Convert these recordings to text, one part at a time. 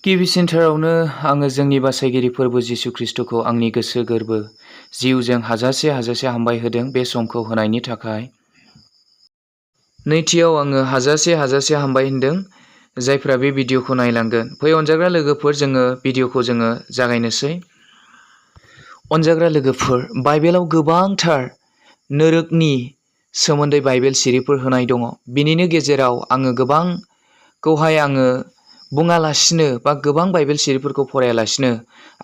गिबिसिनथारावनो आङो जोंनि बासायगिरि फोरबो जिसु ख्रिस्ट'खौ आंनि गोसो गोरबो जिउजों हाजासे हामबाय होदों बे समखौ होनायनि थाखाय। नैथियाव आङो हाजासे हामबाय होनदों जायफ्रा बे भिडिअखौ नायलांगोन। फै अनजाग्रा लोगोफोर, जोङो भिडिअखौ जागायनोसै। अनजाग्रा लोगोफोर, बाइबेलाव गोबांथार नोरोखनि सोमोन्दै बाइबेल सिरिफोर होनाय दङ। बिनिनो गेजेराव आङो गोबांखौहाय आङो बुङालासिनो बा गोबां बाइबेल सिरिफोरखौ फरायालासिनो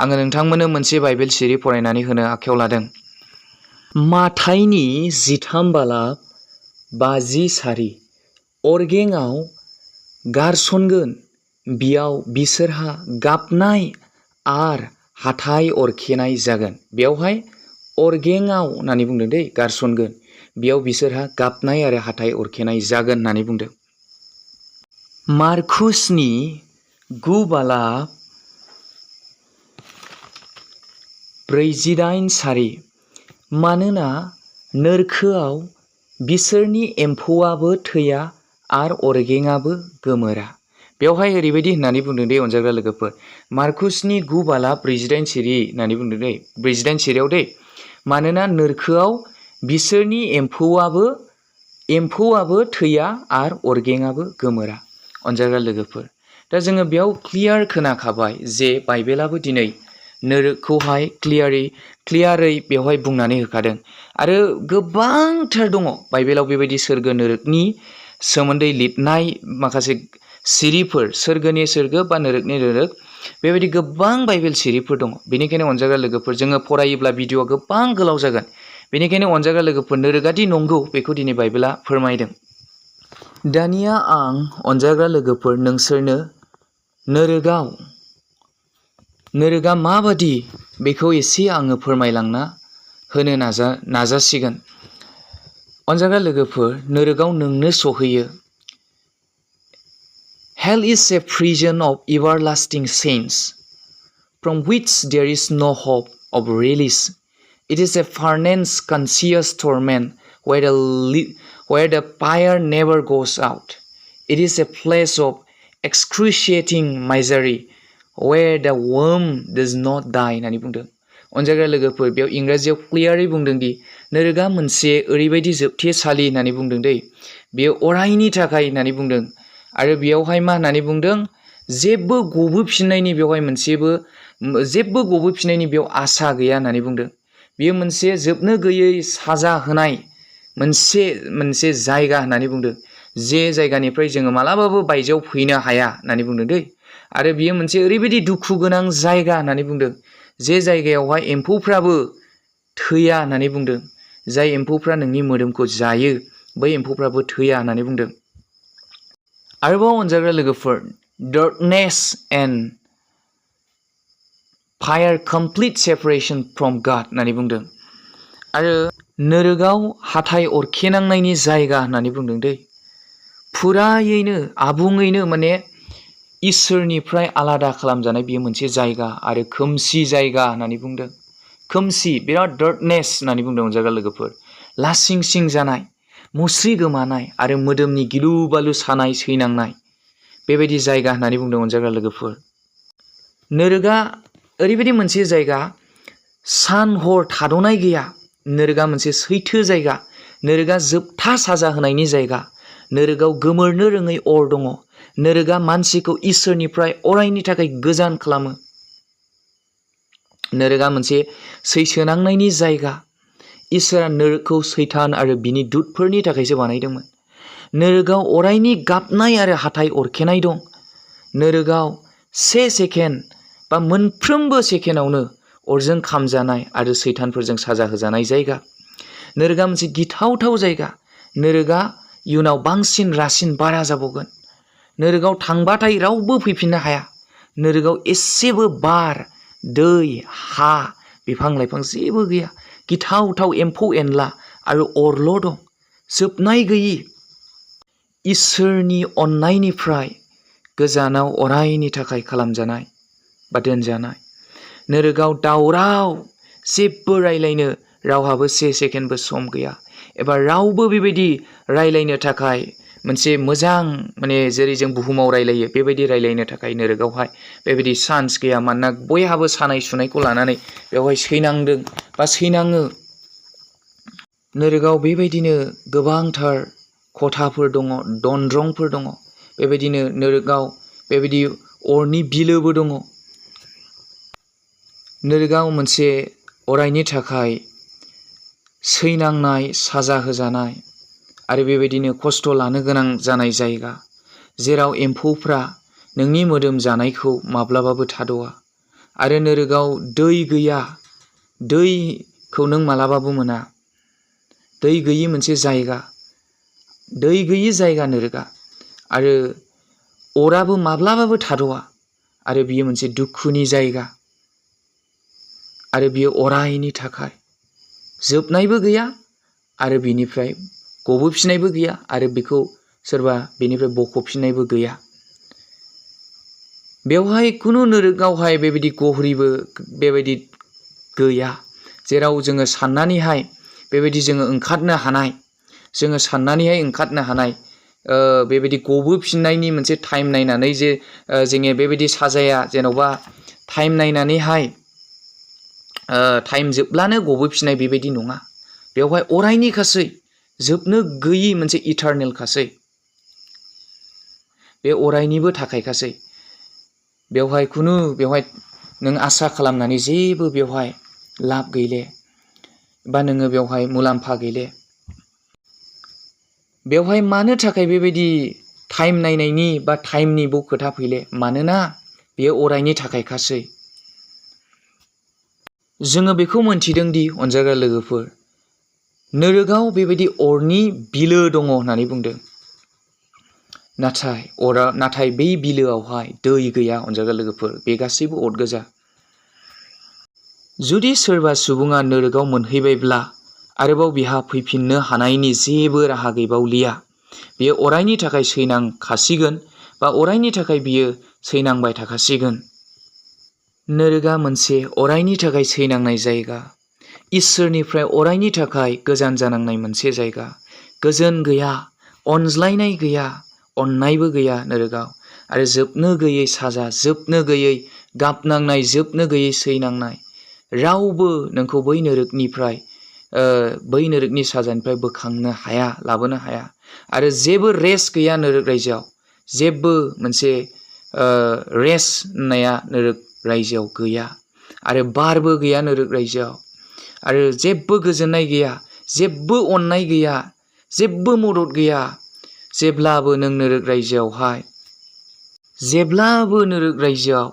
आङो नोंथांमोननो मोनसे बाइबेल सिरि फरायनानै होनो आखायाव लादों। माथाइनि 13 बालाब 50 सारि अरगेंआव गारसनगोन, बियाव बिसोरहा गाबनाय आर हाथाय अरखेनाय जागोन। बेयावहाय अरगेंआव होननानै बुंदों दै, गारसनगोन, बेयाव बिसोरहा गाबनाय आरो हाथाय अरखेनाय जागोन होननानै बुंदों। मारकुसनि 9 बालाब 48 सारि मानोना नोरखोआव बिसोरनि एम्फौआबो थैया आर अरगेंआबो गोमोरा। बेवहाय ओरैबायदि होननानै बुंदों दे अनजाग्रा लोगोफोर, मारकुसनि 9 बालाब 48 सिरि होननानै बुंदों दै, 48 सिरियाव दै, मानोना नोरखोआव बिसोरनि एम्फौआबो थैया आर अरगेंआबो गोमोरा। अनजाग्रा लोगोफोर, दा जोङो बेयाव क्लियार खोनाखाबाय जे बाइबेलाबो दिनै नोरोखौहाय क्लियारै बेवहाय बुंनानै होखादों। आरो गोबांथार दङ बाइबेलाव बेबायदि सोरगो नोरोखनि सोमोन्दै लिरनाय माखासे सिरिफोर, सोरगोनि सोरगो बा नोरोखनि नोरोख, बेबायदि गोबां बाइबेल सिरिफोर दङ। बेनिखायनो अनजाग्रा लोगोफोर, जोङो फरायोब्ला भिडिअआ गोबां गोलाव जागोन। बेनिखायनो अनजाग्रा लोगोफोर, नोरोगादि नंगौ बेखौ दिनै बाइबेला फोरमायदों। दानिया आं अनजाग्रा लोगोफोर नोंसोरनो नोरोगा माबादि बेखौ एसे आङो फोरमायलांना होनो नाजासिगोन। अनजाग्रा लोगोफोर, नोरोगाव नोंनो सहैयो। Hell is a prison of everlasting sins, from which there is no hope of release. It is a furnace conscious torment where the fire never goes out. It is a place of excruciating misery where the worm does not die होननानै बुंदों। अनजाग्रा लोगोफोर, बेयाव इंराजियाव क्लियारै बुंदों दि नोरोगा मोनसे ओरैबायदि जोबथेसालि होननानै बुंदों दै, बेयो अरायनि थाखाय होननानै बुंदों। आरो बेयावहाय मा होननानै बुंदों, जेबो गबोफिननायनि बेयाव आसा गैया होननानै बुंदों। बेयो मोनसे जोबनो गैयै साजा होनाय मोनसे जायगा होननानै बुंदों, जे जायगानिफ्राय जोङो मालाबाबो बायजोआव फैनो हाया होननानै बुंदों दै। आरो बियो मोनसे ओरैबायदि दुखु गोनां जायगा होननानै बुंदों, जे जायगायावहाय एम्फौफ्राबो थैया होननानै बुंदों। जाय एम्फौफ्रा नोंनि मोदोमखौ जायो, बै एम्फौफ्राबो थैया होननानै बुंदों। आरोबाव अनजाग्रा लोगोफोर, darkness and fire complete separation from God होननानै बुंदों। आरो नोरोगाव हाथाय अरखेनांनायनि जायगा होननानै बुंदों दै। फुरायैनो आबुङैनो माने इसोरनिफ्राय आलादा खालामजानाय बियो मोनसे जायगा आरो खोमसि जायगा होननानै बुंदों। खोमसि, बिराद डार्कनेस होननानै बुंदों अनजाग्रा लोगोफोर। लासिं सिं जानाय, मुस्रि गोमानाय आरो मोदोमनि गिलु बालु सानाय सैनांनाय, बेबायदि जायगा होननानै बुंदों अनजाग्रा लोगोफोर। नोरोगा ओरैबायदि मोनसे जायगा, सान हर थाद'नाय गैया। नोरोगा मोनसे सैथो जायगा। नोरोगा जोबथा साजा होनायनि जायगा। नोरोगाव गोमोरनो रोङै अर दङ। नोरोगा मानसिखौ इसोरनिफ्राय अरायनि थाखाय गोजान खालामो। नोरोगा मोनसे सैसोनांनायनि जायगा। इसोरा नोरोगखौ सैतान आरो बिनि दुतफोरनि थाखायसो बानायदोंमोन। नोरोगाव अरायनि गाबनाय आरो हाथाय अरखेनाय दं। नोरोगाव 1 सेकेन्ड बा मोनफ्रोमबो सेकेन्डआवनो अरजों खामजानाय आरो सैतानफोरजों साजा होजानाय जायगा। नोरोगा मोनसे गिथावथाव जायगा। नोरोगा इयुनाव बांसिन रासिन बारा जाबावगोन। नोरोगाव थांबाथाय रावबो फैफिननो हाया। नोरोगाव एसेबो बार, दै, हा, बिफां लाइफां जेबो गैया। गिथावथाव एम्फौ एनला आरो अरल' दं। जोबनाय गैयि इसोरनि अननायनिफ्राय गोजानाव अरायनि थाखाय खालामजानाय बा दोनजानाय। नोरोगाव दावराव, जेबो रायलायनो रावहाबो 1 सेकेन्डबो सम गैया, एबा रावबो बेबायदि रायलायनो थाखाय मोनसे मोजां माने जेरै जों बुहुमाव रायलायो बेबायदि रायलायनो थाखाय नोरोगावहाय बेबायदि चान्स गैया। मानोना बयहाबो सानाय सुनायखौ लानानै बेवहाय सैनांदों बा सैनाङो। नोरोगाव बेबायदिनो गोबांथार खथाफोर दङ, दनद्रंफोर दङ। बेबायदिनो नोरोगाव बेबायदि अरनि बिलोबो दङ। नोरोगाव मोनसे अरायनि थाखाय सैनांनाय, साजा होजानाय आरो बेबायदिनो खस्थ' लानो गोनां जानाय जायगा, जेराव एम्फौफ्रा नोंनि मोदोम जानायखौ माब्लाबाबो थाद'आ। आरो नोरोगाव दै गैया, दैखौ नों मालाबाबो मोना। दै गैयि मोनसे जायगा, दै गैयि जायगा नोरोगा। आरो अराबो माब्लाबाबो थाद'आ। आरो बियो मोनसे दुखुनि जायगा। आरो बियो अरायनि थाखाय जोबनायबो गैया आरो बिनिफ्राय गबोफिननायबो गैया आरो बेखौ सोरबा बेनिफ्राय बख'फिननायबो गैया। बेवहाय खुनु नोरोगावहाय बेबायदि गहरिबो बेबायदि गैया, जेराव जोङो साननानैहाय बेबायदि जोङो ओंखारनो हानाय, जोङो साननानैहाय ओंखारनो हानाय बेबायदि गबोफिननायनि मोनसे टाइम नायनानै जे जोङो बेबायदि साजाया जेन'बा टाइम नायनानैहाय टाइम जोबब्लानो गबोफिननाय बेबायदि नङा। बेवहाय अरायनिखासै, जोबनो गैयि मोनसे इटारनेलखासै। बे अरायनिबो थाखायखासै। बेवहाय नों आसा खालामनानै जेबो बेवहाय लाब गैले बा नोङो बेवहाय मुलाम्फा गैले। बेवहाय मानो थाखाय बेबायदि टाइम नायनायनि बा टाइमनिबो खोथा फैले? मानोना बेयो अरायनि थाखायखासै। जोङो बेखौ मोनथिदों दि अनजाग्रा लोगोफोर, नोरोगाव बेबायदि अरनि बिलो दङ होननानै बुंदों। नाथाय बै बिलोआवहाय दै गैया अनजाग्रा लोगोफोर, बे गासैबो अर गोजा। जुदि सोरबा सुबुङा नोरोगाव मोनहैबायब्ला आरोबाव बिहा फैफिननो हानायनि जेबो राहा गैबावलिया। बियो अरायनि थाखाय सैनांखासिगोन बा अरायनि थाखाय बियो सैनांबाय थाखासिगोन। नोरोगा मोनसे अरायनि थाखाय सैनांनाय जायगा, इसोरनिफ्राय अरायनि थाखाय गोजान जानांनाय मोनसे जायगा। गोजोन गैया, अनज्लायनाय गैया, अननायबो गैया नोरोगाव। आरो जोबनो गैयै साजा, जोबनो गैयै गाबनांनाय, जोबनो गैयै सैनांनाय। रावबो नोंखौ बै नोरोगनि साजानिफ्राय बोखांनो हाया, लाबोनो हाया। आरो जेबो रेस्ट गैया नोरोग रायजोआव, जेबो मोनसे रेस्ट होननाया नोरोग रायजोआव गैया। आरो बारबो गैया नोरोग रायजोआव। आरो जेबो गोजोननाय गैया, जेबो अननाय गैया, जेबो मदद गैया। जेब्लाबो नोरोग रायजोआव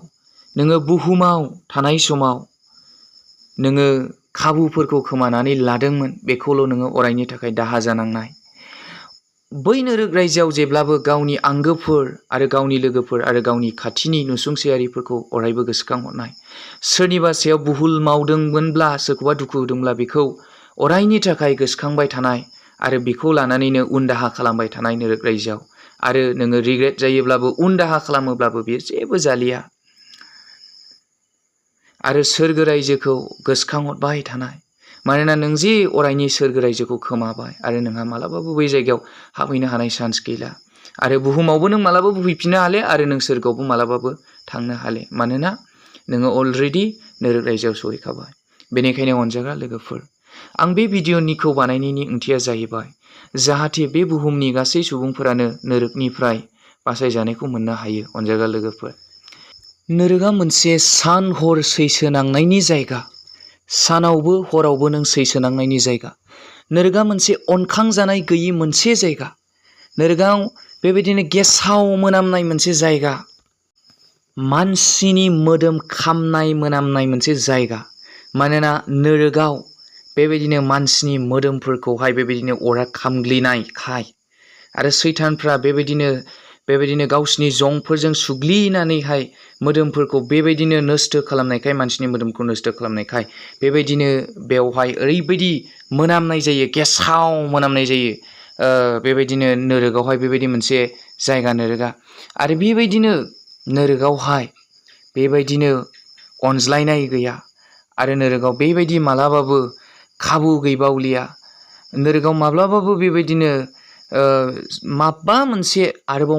नोङो बुहुमाव थानाय समाव नोङो खाबुफोरखौ खोमानानै लादोंमोन, बेखौल' नोङो अरायनि थाखाय दाहा जानांनाय। बै नोरोग रायजोआव जेब्लाबो गावनि आंगोफोर आरो गावनि लोगोफोर आरो गावनि खाथिनि नुसुंसेयारिफोरखौ अरायबो गोसोखांहरनाय। सोरनिबा सायाव भुल मावदोंमोनब्ला, सोरखौबा दुखु होदोंब्ला बेखौ अरायनि थाखाय गोसोखांबाय थानाय आरो बेखौ लानानैनो उन दाहा खालामबाय थानाय नोरोग रायजोआव। आरो नोङो रिग्रेट जायोब्लाबो, उन दाहा खालामोब्लाबो बेयो जेबो जालिया। आरो सोरगो रायजोखौ गोसोखांहरबाय थानाय, मानोना नों जे अरायनि सोरगो रायजोखौ खोमाबाय आरो नोंहा मालाबाबो बै जायगायाव हाबहैनो हानाय चान्स गैला। आरो बुहुमावबो नों मालाबाबो फैफिननो हाले आरो नों सोरगोआवबो मालाबाबो थांनो हाले। मानोना नोङो अलरेडि नोरोग रायजोआव सहैखाबाय। बेनिखायनो अनजाग्रा लोगोफोर, आं बे भिडिअ'निखौ बानायनायनि ओंथिया जाहैबाय जाहाथे बे बुहुमनि गासै सुबुंफोरानो नोरोगनिफ्राय बासायजानायखौ मोननो हायो। अनजाग्रा लोगोफोर, नोरोगा मोनसे सान हर सैसोनांनायनि जायगा। सानावबो हरावबो नों सैसोनांनायनि जायगा। नोरोगा मोनसे अनखांजानाय गैयि मोनसे जायगा। नोरोगाव बेबायदिनो गेसाव मोनामनाय मोनसे जायगा। मानसिनि मोदोम खामनाय मोनामनाय मोनसे जायगा। मानोना नोरोगाव बेबायदिनो मानसिनि मोदोमफोरखौहाय बेबायदिनो अरा खामग्लिनायखाय आरो सैतानफ्रा बेबायदिनो गावसिनि जंफोरजों सुग्लिनानैहाय मोदोमफोरखौ बेबायदिनो नस्थ' खालामनायखाय, मानसिनि मोदोमखौ नस्थ' खालामनायखाय बेबायदिनो बेवहाय ओरैबायदि मोनामनाय जायो, गेसाव मोनामनाय जायो। बेबायदिनो नोरोगावहाय बेबायदि मोनसे जायगा नोरोगा। आरो बेबायदिनो नोरोगावहाय बेबायदिनो अनज्लायनाय गैया। आरो नोरोगाव बेबायदि मालाबाबो खाबु गैबावलिया। नोरोगाव माब्लाबाबो बेबायदिनो माबा मोनसे आरोबाव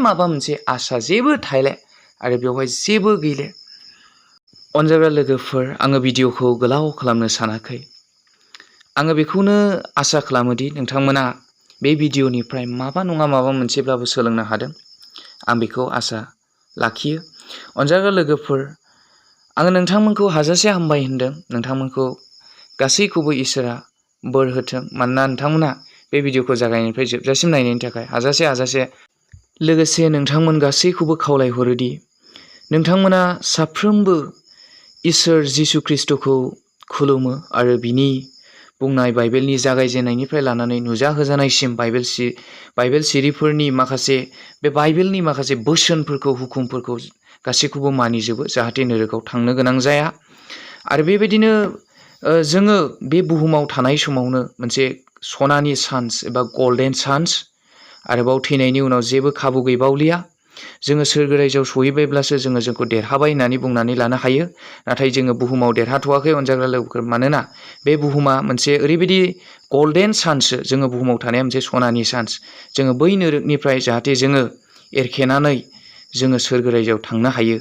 माबा मोनसे आसा जेबो थायले आरो बेवहाय जेबो गैले। अनजाग्रा लोगोफोर, आङो भिडिअ'खौ गोलाव खालामनो सानाखै। आङो बेखौनो आसा खालामोदि नोंथांमोना बे भिडिअ'निफ्राय माबा नङा माबा मोनसेब्लाबो सोलोंनो हादों। आं बेखौ आसा लाखियो। अनजाग्रा लोगोफोर, आङो नोंथांमोनखौ हाजासे हामबाय होनदों। नोंथांमोनखौ गासैखौबो इसोरा बोर होथों। मानोना नोंथांमोना बे भिडिअ'खौ जागायनायनिफ्राय जोबजासिम नायनायनि थाखाय हाजासे लोगोसे नोंथांमोन गासैखौबो खावलायहरोदि नोंथांमोना साफ्रोमबो इसोर जिसु ख्रिस्ट'खौ खुलुमो आरो बिनि बुंनाय बाइबेलनि जागायजेननायनिफ्राय लानानै नुजाहोजानायसिम बाइबेल सिरिफोरनि बे बाइबेलनि माखासे बोसोनफोरखौ, हुकुमफोरखौ गासैखौबो मानिजोबो, जाहाथे नोरोगाव थांनो गोनां जाया। आरो बेबायदिनो जोङो बे बुहुमाव थानाय समावनो मोनसे सनानि चान्स एबा गल्डेन चान्स, आरोबाव थैनायनि उनाव जेबो खाबु गैबावलिया। जोङो सोरगो रायजोआव सहैबायब्लासो जोंखौ देरहाबाय होननानै बुंनानै लानो हायो। नाथाय जोङो बुहुमाव देरहाथ'वाखै अनजाग्रा लोगोफोर। मानोना बे बुहुमा मोनसे ओरैबायदि गल्डेन चान्ससो, जोङो बुहुमाव थानाया मोनसे सनानि चान्स। जोङो बै नोरोगनिफ्राय जाहाथे जोङो एरखेनानै जोङो सोरगो रायजोआव थांनो हायो।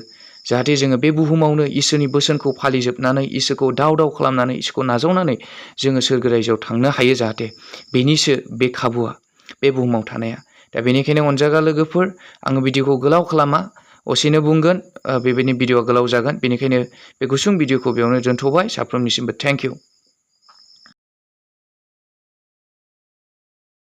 जाहाथे जोङो बे बुहुमावनो इसोरनि बोसोनखौ फालिजोबनानै, इसोरखौ दाव खालामनानै, इसोरखौ नाजावनानै जोङो सोरगो रायजोआव थांनो हायो। जाहाथे बेनिसो बे खाबुआ बे बुहुमाव थानाया। दा बेनिखायनो अनजाग्रा लोगोफोर, आङो भिडिअ'खौ गोलाव खालामा, असेनो बुंगोन। बेबायदिनो भिडिअ'आ गोलाव जागोन। बेनिखायनो बे गुसुं भिडिअ'खौ बेयावनो दोनथ'बाय। साफ्रोमनिसिमबो थेंक इउ।